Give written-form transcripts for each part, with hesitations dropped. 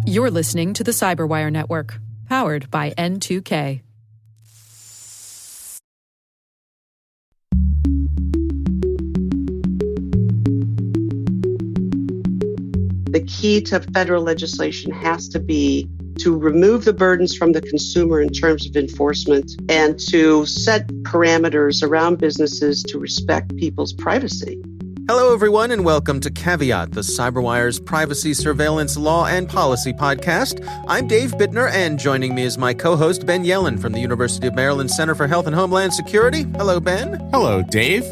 You're listening to the Cyberwire Network, powered by N2K. The key to federal legislation has to be to remove the burdens from the consumer in terms of enforcement and to set parameters around businesses to respect people's privacy. Hello, everyone, and welcome to Caveat, the Cyberwire's privacy, surveillance, law, and policy podcast. I'm Dave Bittner, and joining me is my co-host, Ben Yellen from the University of Maryland Center for Health and Homeland Security. Hello, Ben. Hello, Dave.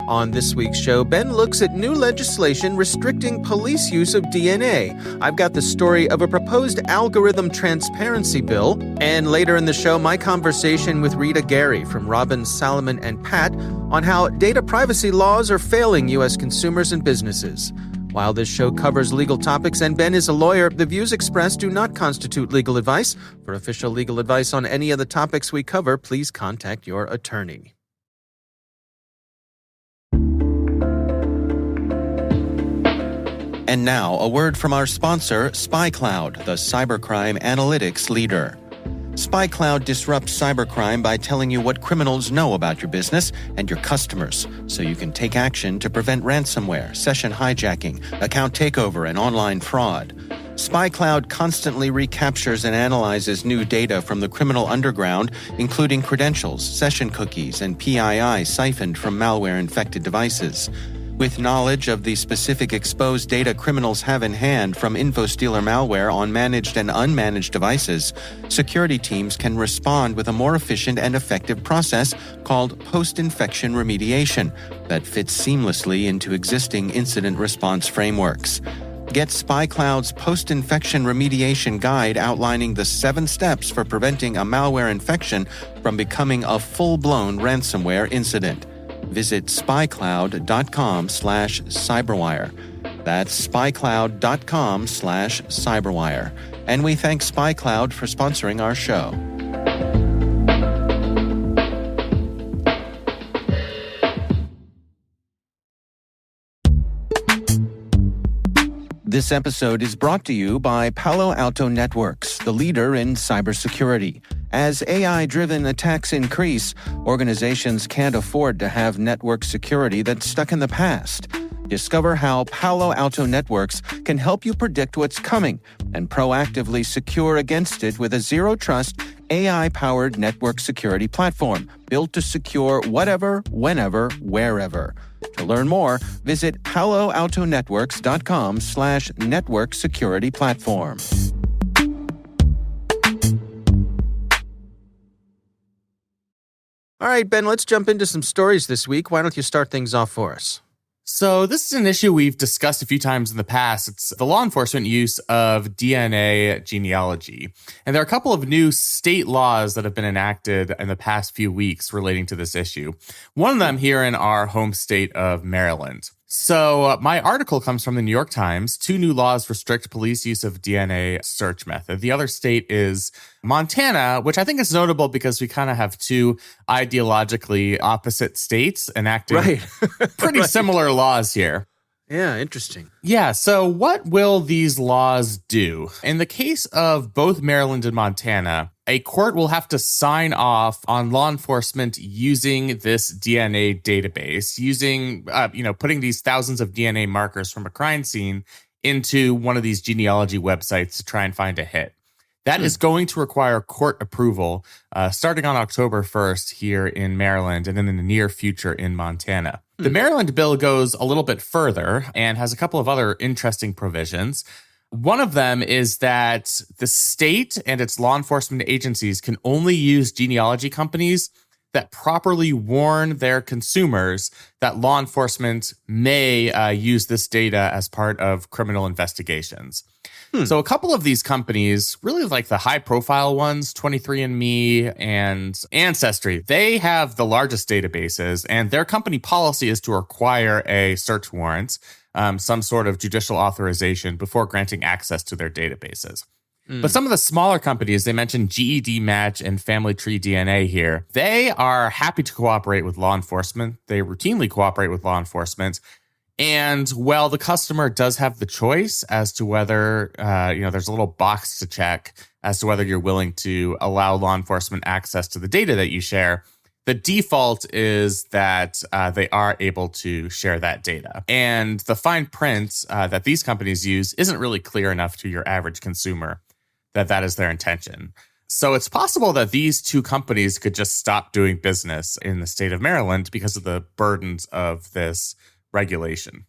On this week's show, Ben looks at new legislation restricting police use of DNA. I've got the story of a proposed algorithm transparency bill, and later in the show, my conversation with Rita Garry from Robbins, Salomon, and Patt on how data privacy laws are failing U.S. consumers and businesses. While this show covers legal topics and Ben is a lawyer, the views expressed do not constitute legal advice. For official legal advice on any of the topics we cover, please contact your attorney. And now, a word from our sponsor, SpyCloud, the cybercrime analytics leader. SpyCloud disrupts cybercrime by telling you what criminals know about your business and your customers, so you can take action to prevent ransomware, session hijacking, account takeover, and online fraud. SpyCloud constantly recaptures and analyzes new data from the criminal underground, including credentials, session cookies, and PII siphoned from malware-infected devices. With knowledge of the specific exposed data criminals have in hand from InfoStealer malware on managed and unmanaged devices, security teams can respond with a more efficient and effective process called post-infection remediation that fits seamlessly into existing incident response frameworks. Get SpyCloud's post-infection remediation guide outlining the 7 steps for preventing a malware infection from becoming a full-blown ransomware incident. Visit spycloud.com/cyberwire. That's spycloud.com/cyberwire. And we thank SpyCloud for sponsoring our show. This episode is brought to you by Palo Alto Networks, the leader in cybersecurity. As AI-driven attacks increase, organizations can't afford to have network security that's stuck in the past. Discover how Palo Alto Networks can help you predict what's coming and proactively secure against it with a zero-trust, AI-powered network security platform built to secure whatever, whenever, wherever. To learn more, visit paloaltonetworks.com/network security platform. All right, Ben, let's jump into some stories this week. Why don't you start things off for us? So this is an issue we've discussed a few times in the past. It's the law enforcement use of DNA genealogy. And there are a couple of new state laws that have been enacted in the past few weeks relating to this issue. One of them here in our home state of Maryland. So my article comes from the New York Times. 2 new laws restrict police use of DNA search method. The other state is Montana, which I think is notable because we kind of have 2 ideologically opposite states enacting pretty similar laws here. Yeah, interesting. Yeah, so what will these laws do? In the case of both Maryland and Montana, a court will have to sign off on law enforcement using this DNA database, putting these thousands of DNA markers from a crime scene into one of these genealogy websites to try and find a hit. That is going to require court approval starting on October 1st here in Maryland and then in the near future in Montana. The Maryland bill goes a little bit further and has a couple of other interesting provisions. One of them is that the state and its law enforcement agencies can only use genealogy companies that properly warn their consumers that law enforcement may use this data as part of criminal investigations. So a couple of these companies, really like the high-profile ones, 23andMe and Ancestry, they have the largest databases, and their company policy is to require a search warrant, some sort of judicial authorization before granting access to their databases. But some of the smaller companies, they mentioned GED Match and Family Tree DNA here, they are happy to cooperate with law enforcement. They routinely cooperate with law enforcement And well, the customer does have the choice as to whether, there's a little box to check as to whether you're willing to allow law enforcement access to the data that you share. The default is that they are able to share that data. And the fine print that these companies use isn't really clear enough to your average consumer that that is their intention. So it's possible that these two companies could just stop doing business in the state of Maryland because of the burdens of this regulation.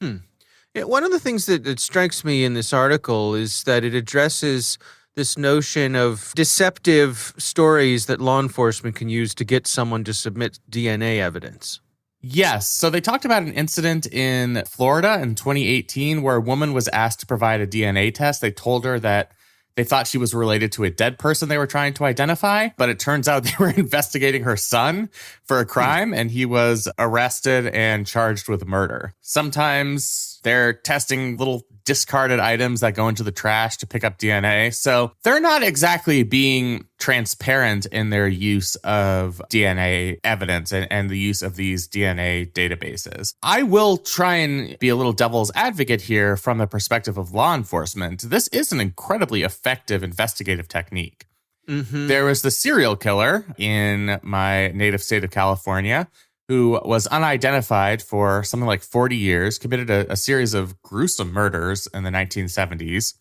Yeah, one of the things that strikes me in this article is that it addresses this notion of deceptive stories that law enforcement can use to get someone to submit DNA evidence. Yes. So they talked about an incident in Florida in 2018 where a woman was asked to provide a DNA test. They told her that they thought she was related to a dead person they were trying to identify, but it turns out they were investigating her son for a crime, and he was arrested and charged with murder. Sometimes they're testing little discarded items that go into the trash to pick up DNA. So they're not exactly being transparent in their use of DNA evidence and the use of these DNA databases. I will try and be a little devil's advocate here from the perspective of law enforcement. This is an incredibly effective investigative technique. There was the serial killer in my native state of California who was unidentified for something like 40 years, committed a series of gruesome murders in the 1970s,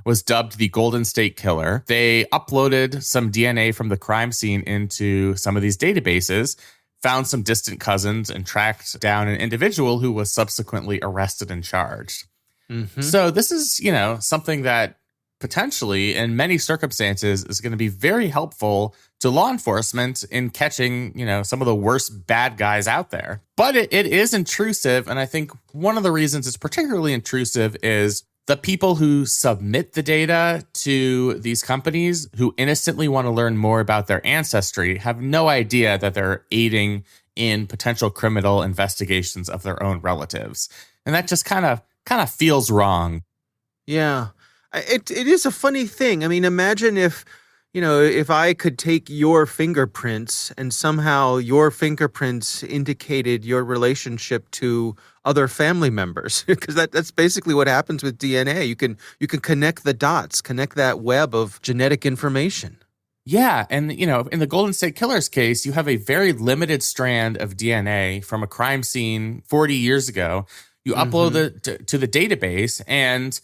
was dubbed the Golden State Killer. They uploaded some DNA from the crime scene into some of these databases, found some distant cousins, and tracked down an individual who was subsequently arrested and charged. So this is, something that potentially in many circumstances is going to be very helpful to law enforcement in catching, some of the worst bad guys out there. But it is intrusive. And I think one of the reasons it's particularly intrusive is the people who submit the data to these companies who innocently want to learn more about their ancestry have no idea that they're aiding in potential criminal investigations of their own relatives. And that just kind of feels wrong. Yeah. It is a funny thing. I mean, imagine if I could take your fingerprints and somehow your fingerprints indicated your relationship to other family members, because that's basically what happens with DNA. You can connect the dots, connect that web of genetic information. Yeah. And, in the Golden State Killer's case, you have a very limited strand of DNA from a crime scene 40 years ago. You upload it to the database, and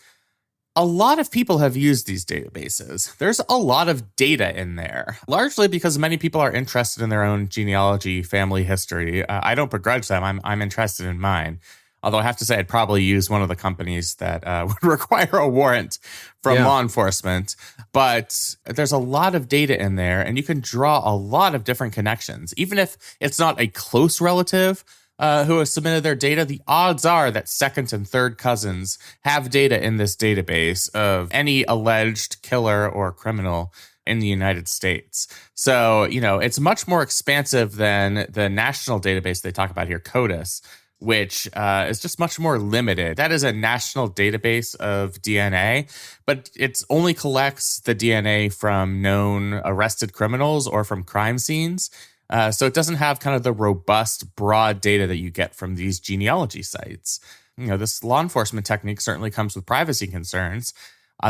a lot of people have used these databases. There's a lot of data in there, largely because many people are interested in their own genealogy, family history. I don't begrudge them. I'm interested in mine. Although I have to say I'd probably use one of the companies that would require a warrant from law enforcement. But there's a lot of data in there, and you can draw a lot of different connections. Even if it's not a close relative who has submitted their data, the odds are that second and third cousins have data in this database of any alleged killer or criminal in the United States. So, it's much more expansive than the national database they talk about here, CODIS, which is just much more limited. That is a national database of DNA, but it only collects the DNA from known arrested criminals or from crime scenes. So it doesn't have kind of the robust, broad data that you get from these genealogy sites. This law enforcement technique certainly comes with privacy concerns.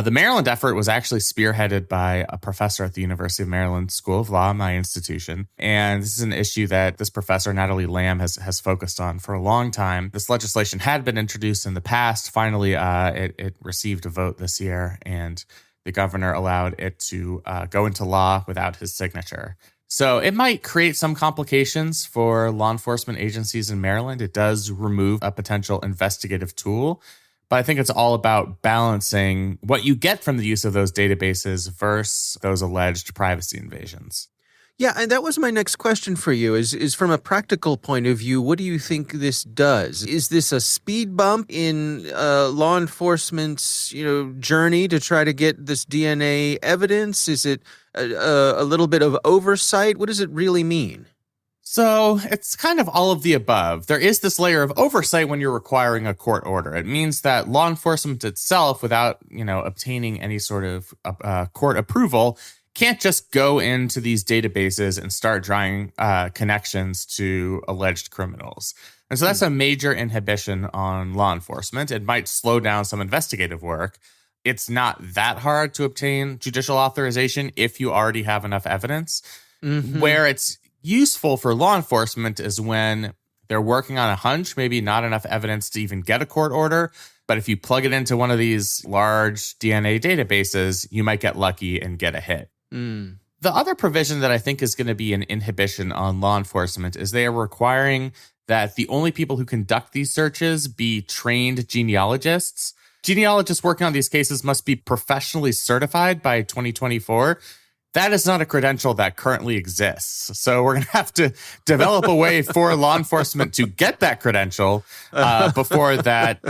The Maryland effort was actually spearheaded by a professor at the University of Maryland School of Law, my institution. And this is an issue that this professor, Natalie Lamb, has focused on for a long time. This legislation had been introduced in the past. Finally, it received a vote this year, and the governor allowed it to go into law without his signature. So it might create some complications for law enforcement agencies in Maryland. It does remove a potential investigative tool, but I think it's all about balancing what you get from the use of those databases versus those alleged privacy invasions. Yeah, and that was my next question for you is from a practical point of view, what do you think this does? Is this a speed bump in law enforcement's, journey to try to get this DNA evidence? Is it a little bit of oversight? What does it really mean? So it's kind of all of the above. There is this layer of oversight when you're requiring a court order. It means that law enforcement itself, without, obtaining any sort of court approval, can't just go into these databases and start drawing connections to alleged criminals. And so that's a major inhibition on law enforcement. It might slow down some investigative work. It's not that hard to obtain judicial authorization if you already have enough evidence. Where it's useful for law enforcement is when they're working on a hunch, maybe not enough evidence to even get a court order. But if you plug it into one of these large DNA databases, you might get lucky and get a hit. The other provision that I think is going to be an inhibition on law enforcement is they are requiring that the only people who conduct these searches be trained genealogists. Genealogists working on these cases must be professionally certified by 2024. That is not a credential that currently exists. So we're going to have to develop a way for law enforcement to get that credential before that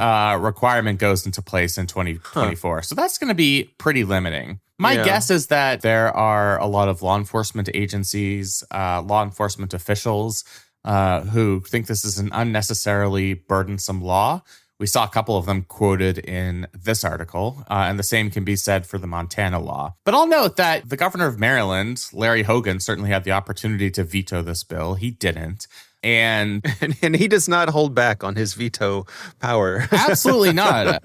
requirement goes into place in 2024. So that's going to be pretty limiting. My guess is that there are a lot of law enforcement agencies, law enforcement officials who think this is an unnecessarily burdensome law. We saw a couple of them quoted in this article, and the same can be said for the Montana law. But I'll note that the governor of Maryland, Larry Hogan, certainly had the opportunity to veto this bill. He didn't. And he does not hold back on his veto power. Absolutely not.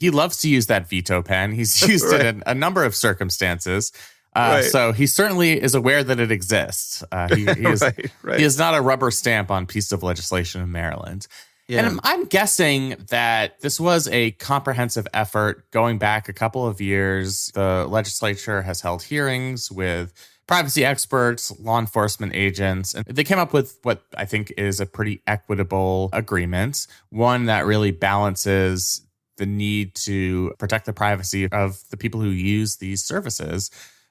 He loves to use that veto pen. He's used it in a number of circumstances. So he certainly is aware that it exists. He is not a rubber stamp on piece of legislation in Maryland. Yeah. And I'm guessing that this was a comprehensive effort going back a couple of years. The legislature has held hearings with privacy experts, law enforcement agents, and they came up with what I think is a pretty equitable agreement, one that really balances the need to protect the privacy of the people who use these services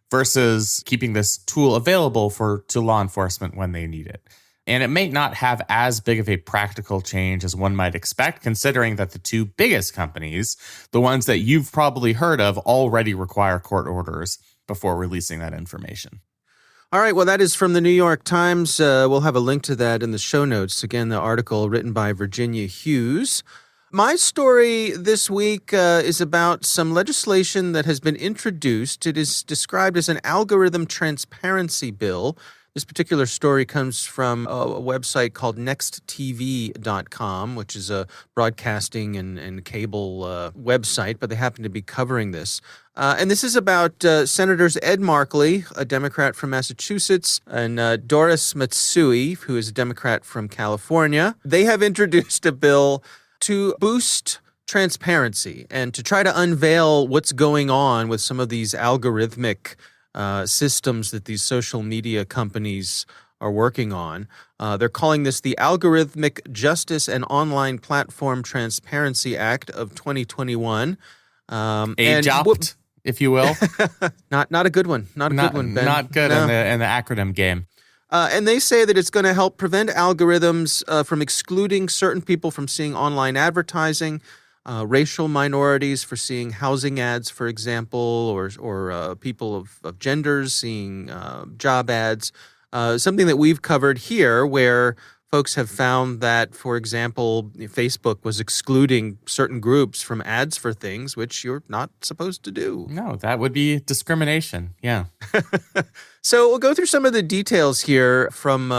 versus keeping this tool available to law enforcement when they need it. And it may not have as big of a practical change as one might expect, considering that the two biggest companies, the ones that you've probably heard of, already require court orders before releasing that information. All right, well, that is from the New York Times. We'll have a link to that in the show notes. Again, the article written by Virginia Hughes. My story this week is about some legislation that has been introduced. It is described as an algorithm transparency bill. This particular story comes from a website called nexttv.com, which is a broadcasting and cable website, but they happen to be covering this. And this is about Senators Ed Markey, a Democrat from Massachusetts, and Doris Matsui, who is a Democrat from California. They have introduced a bill to boost transparency and to try to unveil what's going on with some of these algorithmic systems that these social media companies are working on. They're calling this the Algorithmic Justice and Online Platform Transparency Act of 2021. AJOPT, if you will. Not a good one. Not a good one, Ben. Not good in the acronym game. And they say that it's going to help prevent algorithms from excluding certain people from seeing online advertising, racial minorities for seeing housing ads, for example, or people of genders seeing job ads. Something that we've covered here where folks have found that, for example, Facebook was excluding certain groups from ads for things which you're not supposed to do. No, that would be discrimination. Yeah. So we'll go through some of the details here from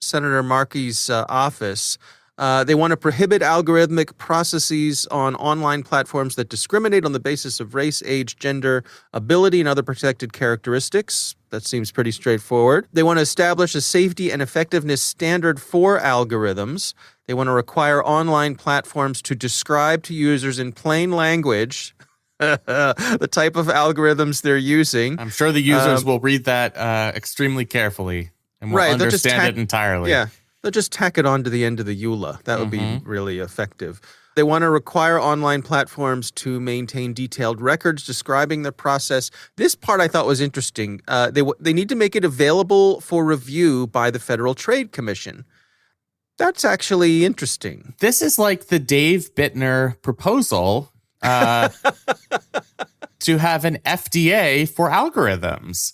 Senator Markey's office. They want to prohibit algorithmic processes on online platforms that discriminate on the basis of race, age, gender, ability, and other protected characteristics. That seems pretty straightforward. They want to establish a safety and effectiveness standard for algorithms. They want to require online platforms to describe to users in plain language the type of algorithms they're using. I'm sure the users will read that extremely carefully and will understand it entirely. Yeah. They'll just tack it on to the end of the EULA. That would be really effective. They want to require online platforms to maintain detailed records describing the process. This part I thought was interesting. They need to make it available for review by the Federal Trade Commission. That's actually interesting. This is like the Dave Bittner proposal to have an FDA for algorithms.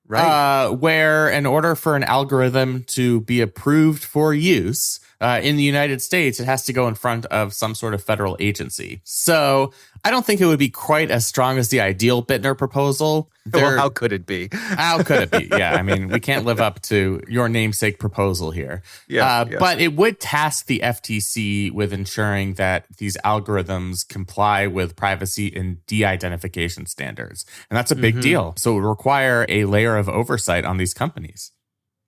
Right. Where in order for an algorithm to be approved for use, in the United States, it has to go in front of some sort of federal agency. So I don't think it would be quite as strong as the ideal Bittner proposal. Well, how could it be? How could it be? Yeah, I mean, we can't live up to your namesake proposal here. Yes. But it would task the FTC with ensuring that these algorithms comply with privacy and de-identification standards. And that's a big deal. So it would require a layer of oversight on these companies.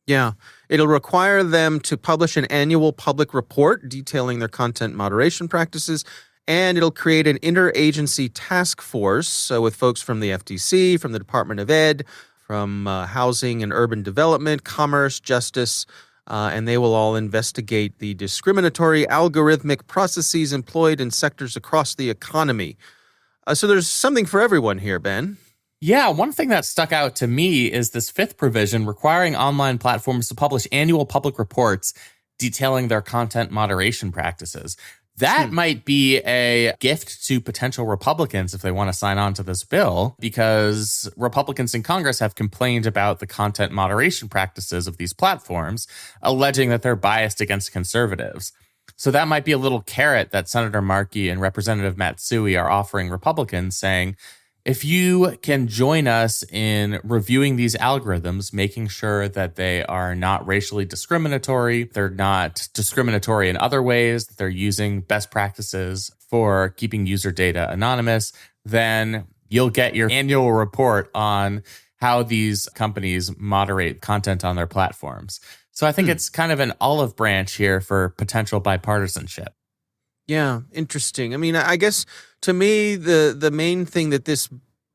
Yeah. It'll require them to publish an annual public report detailing their content moderation practices, and it'll create an interagency task force with folks from the FTC, from the Department of Ed, from Housing and Urban Development, Commerce, Justice, and they will all investigate the discriminatory algorithmic processes employed in sectors across the economy. So there's something for everyone here, Ben. Yeah, one thing that stuck out to me is this fifth provision requiring online platforms to publish annual public reports detailing their content moderation practices. That might be a gift to potential Republicans if they want to sign on to this bill, because Republicans in Congress have complained about the content moderation practices of these platforms, alleging that they're biased against conservatives. So that might be a little carrot that Senator Markey and Representative Matsui are offering Republicans, saying, if you can join us in reviewing these algorithms, making sure that they are not racially discriminatory, they're not discriminatory in other ways, that they're using best practices for keeping user data anonymous, then you'll get your annual report on how these companies moderate content on their platforms. So I think it's kind of an olive branch here for potential bipartisanship. Yeah, interesting. I mean, I guess to me, the main thing that this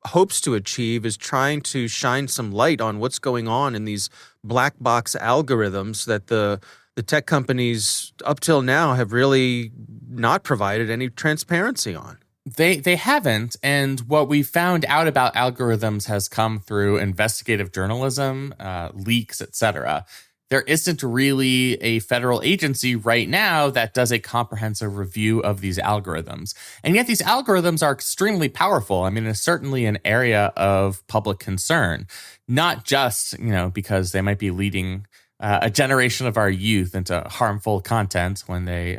hopes to achieve is trying to shine some light on what's going on in these black box algorithms that the tech companies up till now have really not provided any transparency on. They haven't, and what we found out about algorithms has come through investigative journalism, leaks, etc. There isn't really a federal agency right now that does a comprehensive review of these algorithms. And yet these algorithms are extremely powerful. I mean, it's certainly an area of public concern, not just, because they might be leading a generation of our youth into harmful content when they,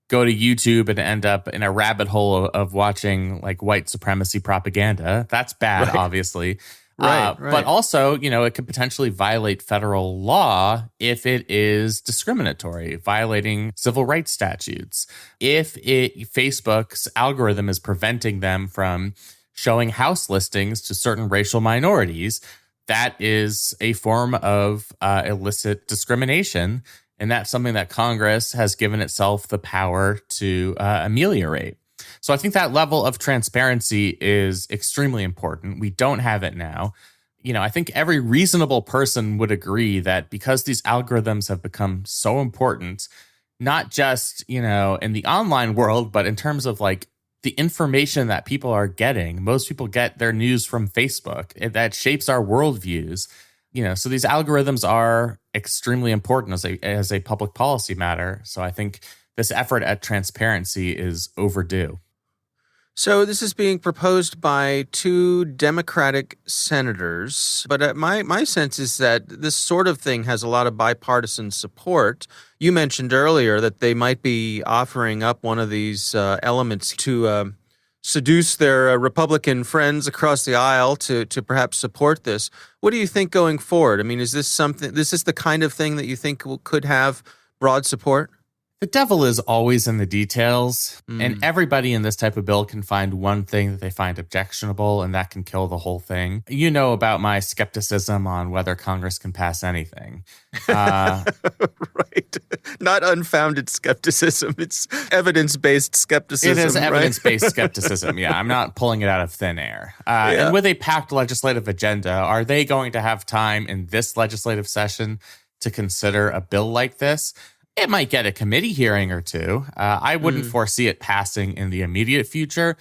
go to YouTube and end up in a rabbit hole of watching like white supremacy propaganda. That's bad, obviously. Right. But also, it could potentially violate federal law if it is discriminatory, violating civil rights statutes. If Facebook's algorithm is preventing them from showing house listings to certain racial minorities, that is a form of illicit discrimination. And that's something that Congress has given itself the power to ameliorate. So I think that level of transparency is extremely important. We don't have it now. I think every reasonable person would agree that because these algorithms have become so important, not just, in the online world, but in terms of like the information that people are getting. Most people get their news from Facebook. That shapes our worldviews. So these algorithms are extremely important as a public policy matter. So I think this effort at transparency is overdue. So this is being proposed by two Democratic senators, but my sense is that this sort of thing has a lot of bipartisan support. You mentioned earlier that they might be offering up one of these elements to seduce their Republican friends across the aisle to perhaps support this. What do you think going forward? I mean, is this the kind of thing that you think could have broad support? The devil is always in the details, and everybody in this type of bill can find one thing that they find objectionable, and that can kill the whole thing. You know about my skepticism on whether Congress can pass anything. Right. Not unfounded skepticism. It's evidence-based skepticism. It is right? Evidence-based skepticism, yeah. I'm not pulling it out of thin air. And with a packed legislative agenda, are they going to have time in this legislative session to consider a bill like this? It might get a committee hearing or two. I wouldn't foresee it passing in the immediate future.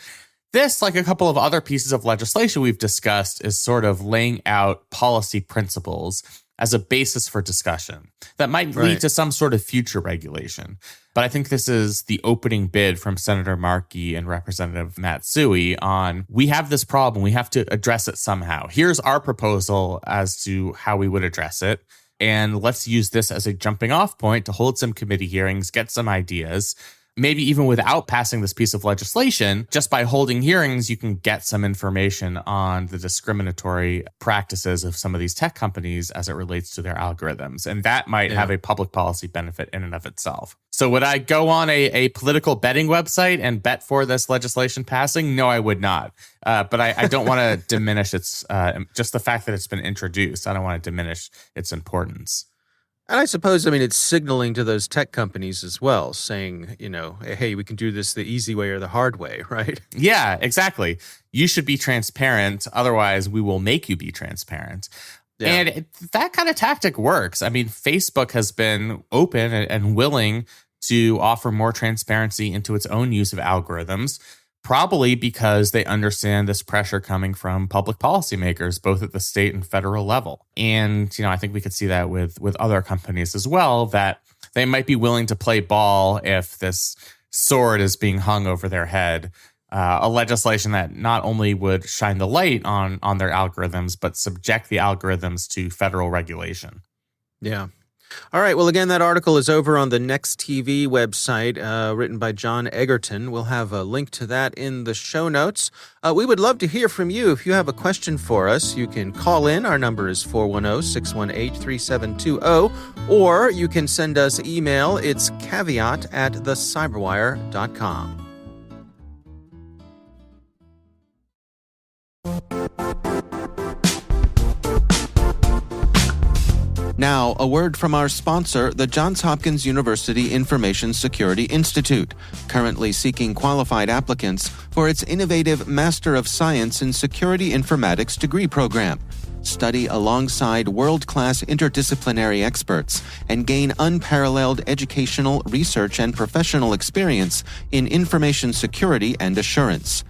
This, like a couple of other pieces of legislation we've discussed, is sort of laying out policy principles as a basis for discussion that might lead to some sort of future regulation. But I think this is the opening bid from Senator Markey and Representative Matsui on, we have this problem, we have to address it somehow. Here's our proposal as to how we would address it. And let's use this as a jumping off point to hold some committee hearings, get some ideas. Maybe even without passing this piece of legislation, just by holding hearings, you can get some information on the discriminatory practices of some of these tech companies as it relates to their algorithms. And that might have a public policy benefit in and of itself. So would I go on a political betting website and bet for this legislation passing? No, I would not. But I don't want to diminish its, just the fact that it's been introduced. I don't want to diminish its importance. And I suppose, it's signaling to those tech companies as well, saying, hey, we can do this the easy way or the hard way, right? Yeah, exactly. You should be transparent. Otherwise, we will make you be transparent. Yeah. And that kind of tactic works. Facebook has been open and willing to offer more transparency into its own use of algorithms, probably because they understand this pressure coming from public policymakers, both at the state and federal level. And, I think we could see that with other companies as well, that they might be willing to play ball if this sword is being hung over their head. A legislation that not only would shine the light on their algorithms, but subject the algorithms to federal regulation. Yeah. All right. Well, again, that article is over on the Next TV website, written by John Egerton. We'll have a link to that in the show notes. We would love to hear from you. If you have a question for us, you can call in. Our number is 410-618-3720, or you can send us email. It's caveat@thecyberwire.com. Now, a word from our sponsor, the Johns Hopkins University Information Security Institute, currently seeking qualified applicants for its innovative Master of Science in Security Informatics degree program. Study alongside world-class interdisciplinary experts and gain unparalleled educational, research, and professional experience in information security and assurance.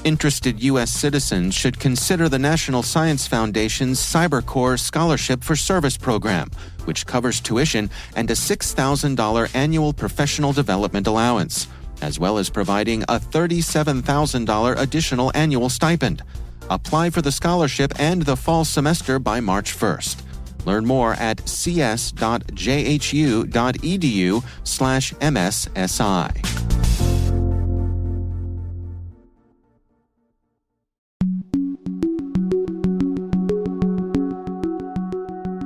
Interested U.S. citizens should consider the National Science Foundation's CyberCore Scholarship for Service program, which covers tuition and a $6,000 annual professional development allowance, as well as providing a $37,000 additional annual stipend. Apply for the scholarship and the fall semester by March 1st. Learn more at cs.jhu.edu/MSSI.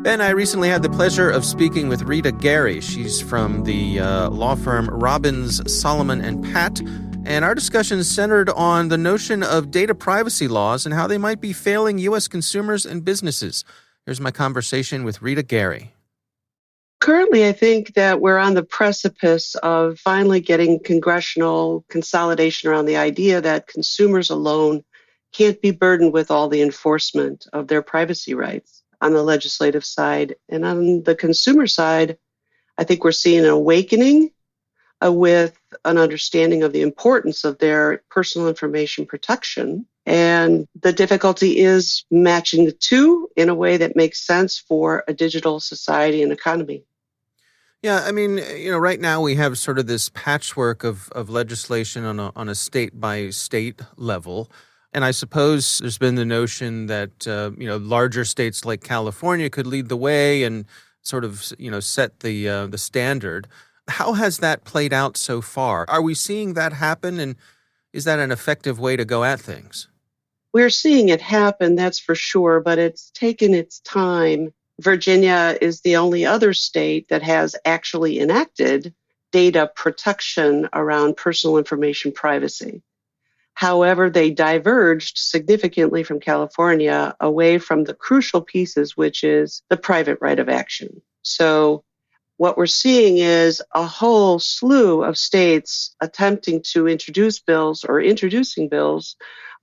Ben, I recently had the pleasure of speaking with Rita Garry. She's from the law firm Robbins, Salomon Patt, and our discussion centered on the notion of data privacy laws and how they might be failing U.S. consumers and businesses. Here's my conversation with Rita Garry. Currently, I think that we're on the precipice of finally getting congressional consolidation around the idea that consumers alone can't be burdened with all the enforcement of their privacy rights on the legislative side. And on the consumer side, I think we're seeing an awakening with an understanding of the importance of their personal information protection. And the difficulty is matching the two in a way that makes sense for a digital society and economy. Yeah, right now we have sort of this patchwork of legislation on a state-by-state level. And I suppose there's been the notion that, larger states like California could lead the way and sort of, set the standard. How has that played out so far? Are we seeing that happen? And is that an effective way to go at things? We're seeing it happen, that's for sure, but it's taken its time. Virginia is the only other state that has actually enacted data protection around personal information privacy. However, they diverged significantly from California away from the crucial pieces, which is the private right of action. So what we're seeing is a whole slew of states attempting to introduce bills or introducing bills,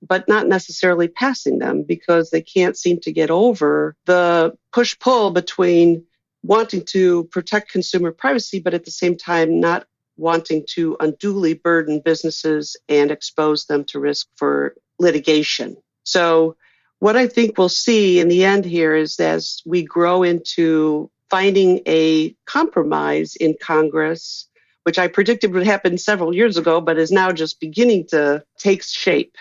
but not necessarily passing them because they can't seem to get over the push-pull between wanting to protect consumer privacy, but at the same time not wanting to unduly burden businesses and expose them to risk for litigation. So what I think we'll see in the end here is as we grow into finding a compromise in Congress, which I predicted would happen several years ago, but is now just beginning to take shape.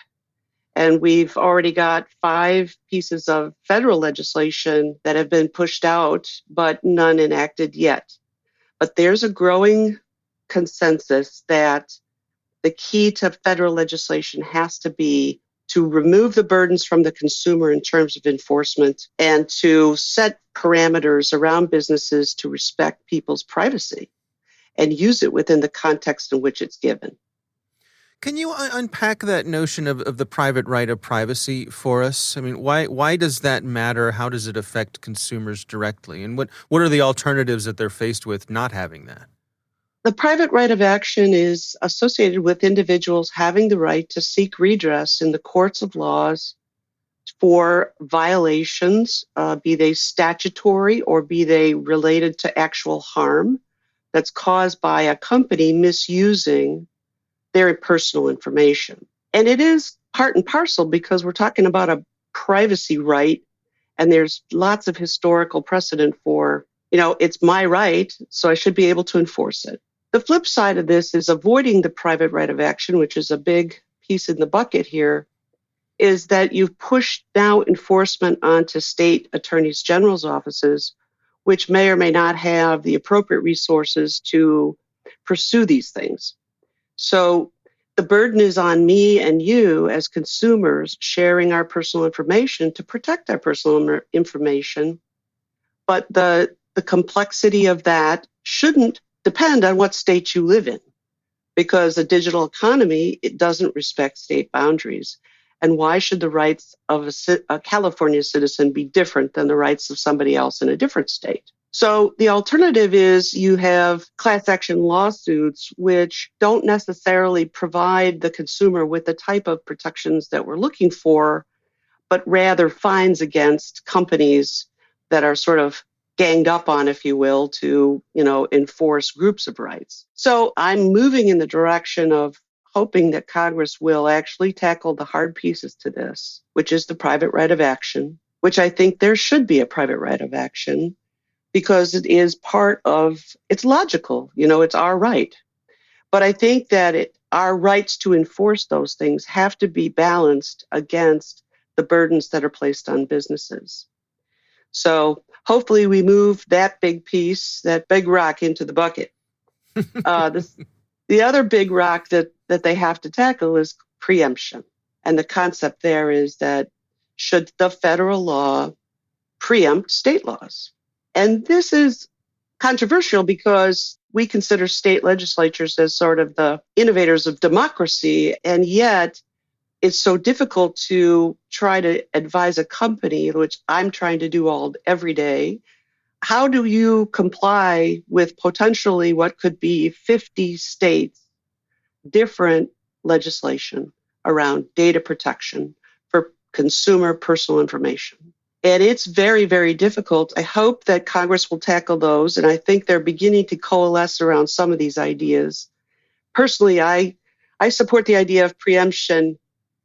And we've already got 5 pieces of federal legislation that have been pushed out, but none enacted yet. But there's a growing consensus that the key to federal legislation has to be to remove the burdens from the consumer in terms of enforcement and to set parameters around businesses to respect people's privacy and use it within the context in which it's given. Can you unpack that notion of the private right of privacy for us? I mean, why does that matter? How does it affect consumers directly? And what are the alternatives that they're faced with not having that? The private right of action is associated with individuals having the right to seek redress in the courts of laws for violations, be they statutory or be they related to actual harm that's caused by a company misusing their personal information. And it is part and parcel because we're talking about a privacy right, and there's lots of historical precedent for, it's my right, so I should be able to enforce it. The flip side of this is avoiding the private right of action, which is a big piece in the bucket here, is that you've pushed now enforcement onto state attorneys general's offices, which may or may not have the appropriate resources to pursue these things. So the burden is on me and you as consumers sharing our personal information to protect our personal information. But the complexity of that shouldn't depend on what state you live in, because a digital economy, it doesn't respect state boundaries. And why should the rights of a California citizen be different than the rights of somebody else in a different state? So the alternative is you have class action lawsuits, which don't necessarily provide the consumer with the type of protections that we're looking for, but rather fines against companies that are sort of ganged up on, if you will, to, enforce groups of rights. So I'm moving in the direction of hoping that Congress will actually tackle the hard pieces to this, which is the private right of action, which I think there should be a private right of action because it is it's logical, it's our right. But I think that our rights to enforce those things have to be balanced against the burdens that are placed on businesses. So hopefully we move that big piece, that big rock into the bucket. The other big rock that they have to tackle is preemption. And the concept there is that should the federal law preempt state laws? And this is controversial because we consider state legislatures as sort of the innovators of democracy, and yet it's so difficult to try to advise a company, which I'm trying to do every day. How do you comply with potentially what could be 50 states' different legislation around data protection for consumer personal information? And it's very, very difficult. I hope that Congress will tackle those, and I think they're beginning to coalesce around some of these ideas. Personally, I support the idea of preemption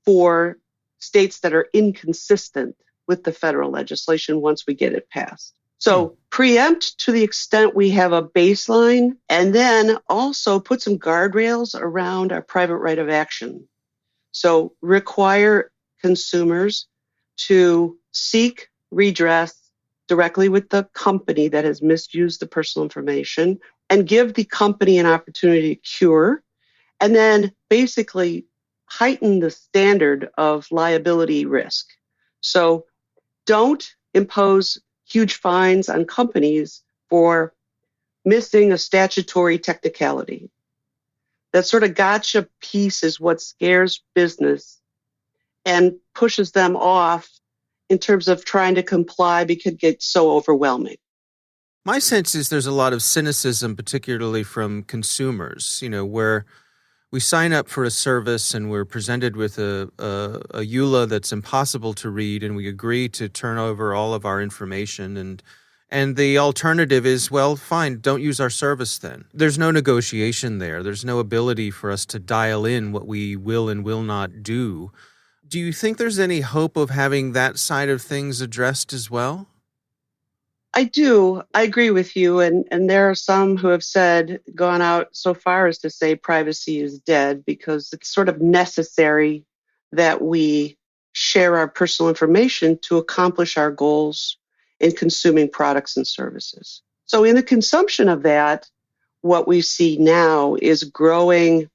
for states that are inconsistent with the federal legislation once we get it passed. So preempt to the extent we have a baseline, and then also put some guardrails around our private right of action. So require consumers to seek redress directly with the company that has misused the personal information and give the company an opportunity to cure, and then basically heighten the standard of liability risk. So don't impose huge fines on companies for missing a statutory technicality. That sort of gotcha piece is what scares business and pushes them off in terms of trying to comply because it gets so overwhelming. My sense is there's a lot of cynicism, particularly from consumers, where we sign up for a service and we're presented with a EULA that's impossible to read, and we agree to turn over all of our information. And the alternative is, well, fine, don't use our service then. There's no negotiation there. There's no ability for us to dial in what we will and will not do. Do you think there's any hope of having that side of things addressed as well? I do. I agree with you. And there are some who have gone out so far as to say privacy is dead because it's sort of necessary that we share our personal information to accomplish our goals in consuming products and services. So in the consumption of that, what we see now is growing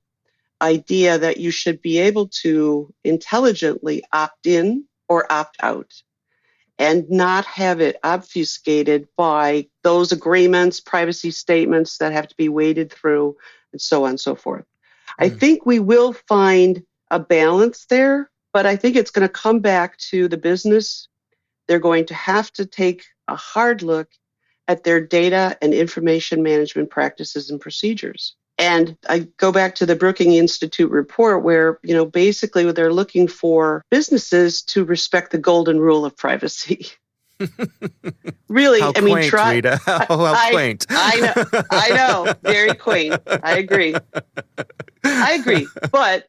idea that you should be able to intelligently opt in or opt out and not have it obfuscated by those agreements, privacy statements that have to be waded through, and so on and so forth. I think we will find a balance there, but I think it's going to come back to the business. They're going to have to take a hard look at their data and information management practices and procedures. And I go back to the Brookings Institute report where, basically they're looking for businesses to respect the golden rule of privacy. Really, how quaint, Rita. How quaint. I know. Very quaint. I agree. But,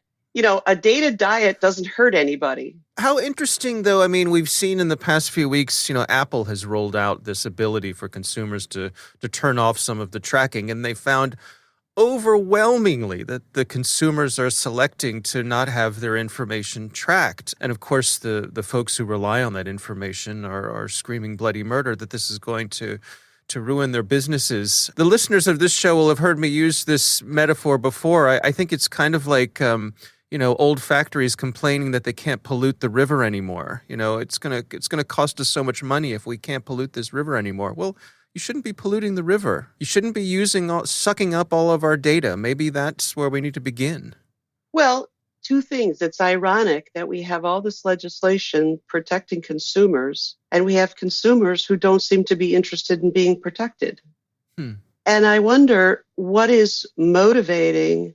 a data diet doesn't hurt anybody. How interesting, though. I mean, we've seen in the past few weeks, Apple has rolled out this ability for consumers to turn off some of the tracking, and they found overwhelmingly that the consumers are selecting to not have their information tracked. And of course, the folks who rely on that information are screaming bloody murder that this is going to ruin their businesses. The listeners of this show will have heard me use this metaphor before. I think it's kind of like, old factories complaining that they can't pollute the river anymore. It's gonna cost us so much money if we can't pollute this river anymore. Well, you shouldn't be polluting the river. You shouldn't be sucking up all of our data. Maybe that's where we need to begin. Well, two things. It's ironic that we have all this legislation protecting consumers, and we have consumers who don't seem to be interested in being protected. And I wonder what is motivating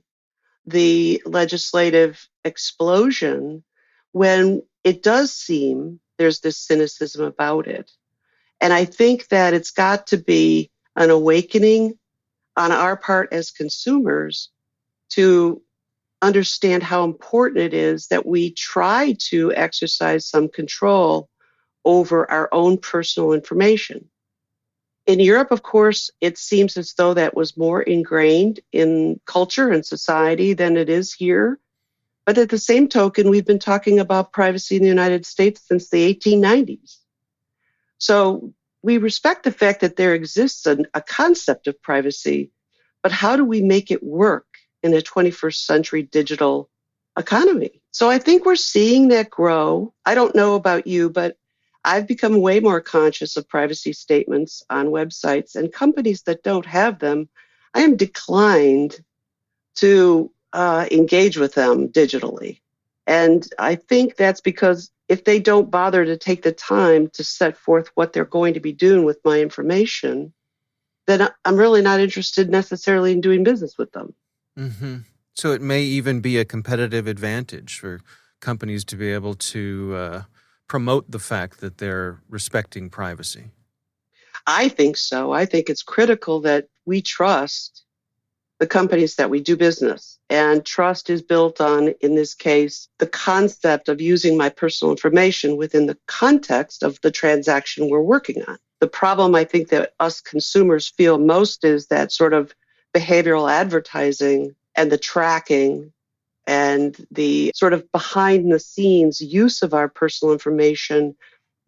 the legislative explosion when it does seem there's this cynicism about it. And I think that it's got to be an awakening on our part as consumers to understand how important it is that we try to exercise some control over our own personal information. In Europe, of course, it seems as though that was more ingrained in culture and society than it is here. But at the same token, we've been talking about privacy in the United States since the 1890s. So we respect the fact that there exists a concept of privacy, but how do we make it work in a 21st century digital economy? So I think we're seeing that grow. I don't know about you, but I've become way more conscious of privacy statements on websites, and companies that don't have them, I am declined to engage with them digitally. And I think that's because if they don't bother to take the time to set forth what they're going to be doing with my information, then I'm really not interested necessarily in doing business with them. Mm-hmm. So it may even be a competitive advantage for companies to be able to promote the fact that they're respecting privacy. I think so. I think it's critical that we trust the companies that we do business. And trust is built on, in this case, the concept of using my personal information within the context of the transaction we're working on. The problem I think that us consumers feel most is that sort of behavioral advertising and the tracking and the sort of behind the scenes use of our personal information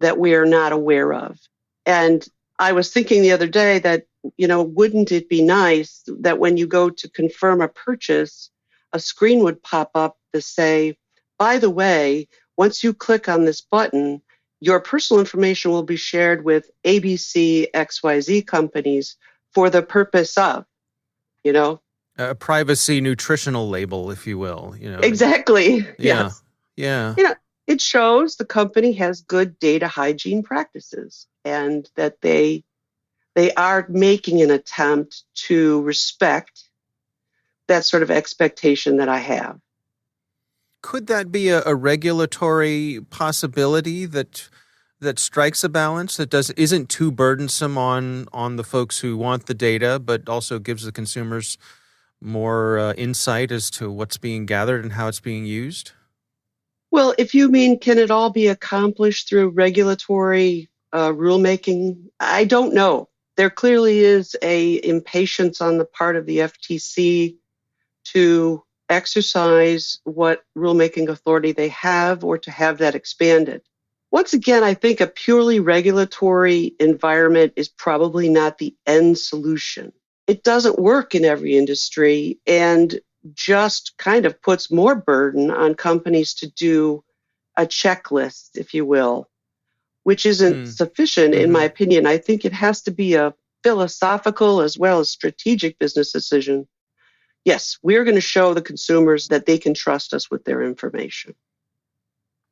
that we are not aware of. And I was thinking the other day that, wouldn't it be nice that when you go to confirm a purchase, a screen would pop up to say, by the way, once you click on this button, your personal information will be shared with ABC XYZ companies for the purpose of, A privacy nutritional label, if you will. Exactly. Yeah. Yes. Yeah. It shows the company has good data hygiene practices and that they are making an attempt to respect that sort of expectation that I have. Could that be a regulatory possibility that strikes a balance that isn't too burdensome on the folks who want the data, but also gives the consumers more insight as to what's being gathered and how it's being used? Well, if you mean, can it all be accomplished through regulatory rulemaking? I don't know. There clearly is a impatience on the part of the FTC to exercise what rulemaking authority they have or to have that expanded. Once again, I think a purely regulatory environment is probably not the end solution. It doesn't work in every industry and just kind of puts more burden on companies to do a checklist, if you will, which isn't sufficient, in my opinion. I think it has to be a philosophical as well as strategic business decision. Yes, we're going to show the consumers that they can trust us with their information.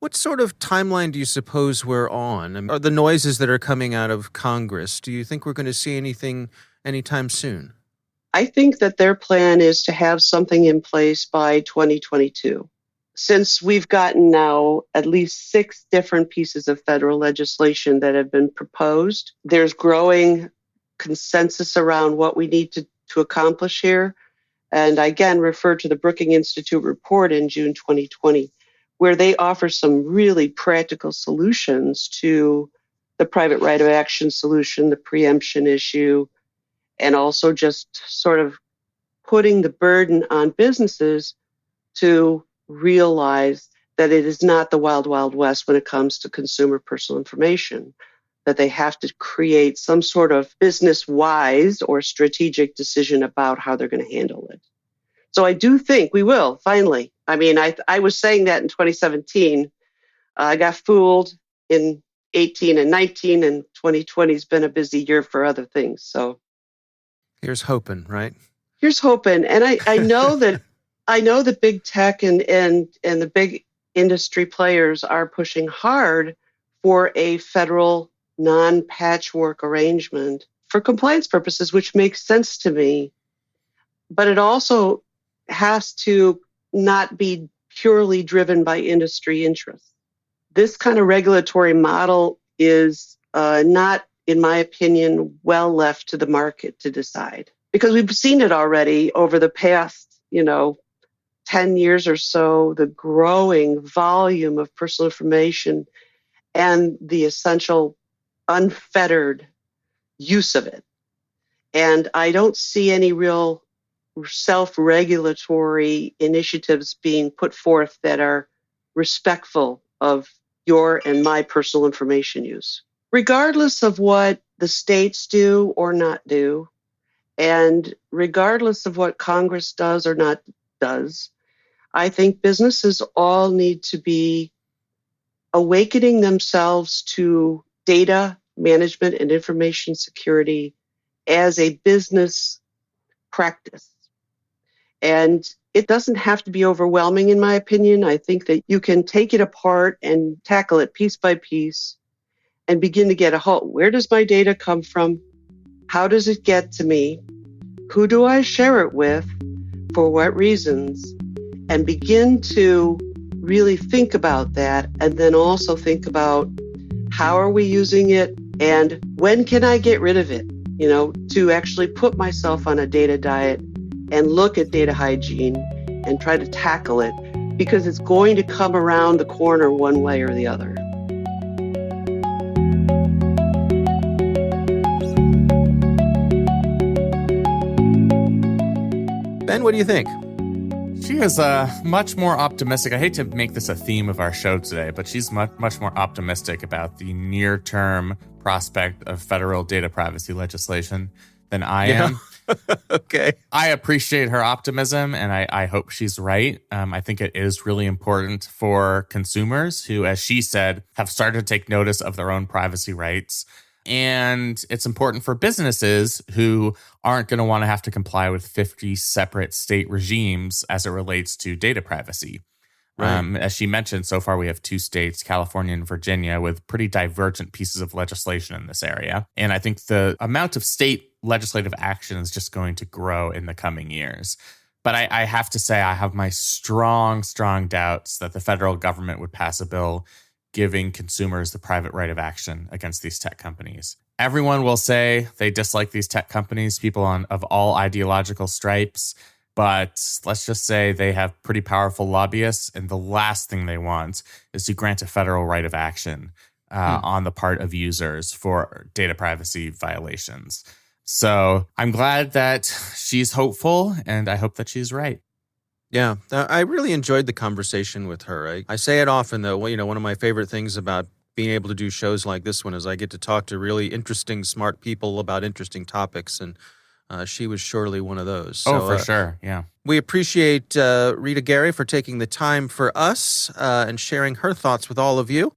What sort of timeline do you suppose we're on? Are the noises that are coming out of Congress, do you think we're going to see anything anytime soon? I think that their plan is to have something in place by 2022. Since we've gotten now at least 6 different pieces of federal legislation that have been proposed, there's growing consensus around what we need to accomplish here. And I again refer to the Brookings Institute report in June 2020, where they offer some really practical solutions to the private right of action solution, the preemption issue, and also just sort of putting the burden on businesses to realize that it is not the wild, wild west when it comes to consumer personal information, that they have to create some sort of business-wise or strategic decision about how they're going to handle it. So I do think we will, finally. I mean, I was saying that in 2017. I got fooled in 18 and 19, and 2020 has been a busy year for other things. So here's hoping, right? Here's hoping. And I know that the big tech and the big industry players are pushing hard for a federal non-patchwork arrangement for compliance purposes, which makes sense to me. But it also has to not be purely driven by industry interests. This kind of regulatory model is not, in my opinion, well left to the market to decide. Because we've seen it already over the past, 10 years or so, the growing volume of personal information and the essential unfettered use of it. And I don't see any real self-regulatory initiatives being put forth that are respectful of your and my personal information use. Regardless of what the states do or not do, and regardless of what Congress does or not does, I think businesses all need to be awakening themselves to data management and information security as a business practice. And it doesn't have to be overwhelming, in my opinion. I think that you can take it apart and tackle it piece by piece and begin to get a hold. Where does my data come from? How does it get to me? Who do I share it with? For what reasons? And begin to really think about that, and then also think about how are we using it and when can I get rid of it? To actually put myself on a data diet and look at data hygiene and try to tackle it, because it's going to come around the corner one way or the other. Ben, what do you think? She is much more optimistic. I hate to make this a theme of our show today, but she's much more optimistic about the near-term prospect of federal data privacy legislation than I am. Okay. I appreciate her optimism, and I hope she's right. I think it is really important for consumers who, as she said, have started to take notice of their own privacy rights. And it's important for businesses who aren't going to want to have to comply with 50 separate state regimes as it relates to data privacy. Right. As she mentioned, so far we have 2 states, California and Virginia, with pretty divergent pieces of legislation in this area. And I think the amount of state legislative action is just going to grow in the coming years. But I have to say, I have my strong doubts that the federal government would pass a bill giving consumers the private right of action against these tech companies. Everyone will say they dislike these tech companies, people of all ideological stripes, but let's just say they have pretty powerful lobbyists, and the last thing they want is to grant a federal right of action on the part of users for data privacy violations. So I'm glad that she's hopeful, and I hope that she's right. Yeah, I really enjoyed the conversation with her. I say it often, though. Well, one of my favorite things about being able to do shows like this one is I get to talk to really interesting, smart people about interesting topics, and she was surely one of those. So, for sure, yeah. We appreciate Rita Garry for taking the time for us and sharing her thoughts with all of you.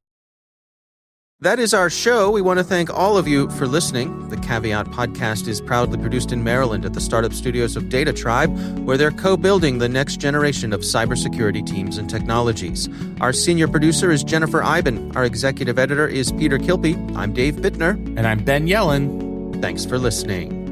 That is our show. We want to thank all of you for listening. The Caveat podcast is proudly produced in Maryland at the startup studios of Data Tribe, where they're co-building the next generation of cybersecurity teams and technologies. Our senior producer is Jennifer Iben. Our executive editor is Peter Kilpie. I'm Dave Bittner. And I'm Ben Yellen. Thanks for listening.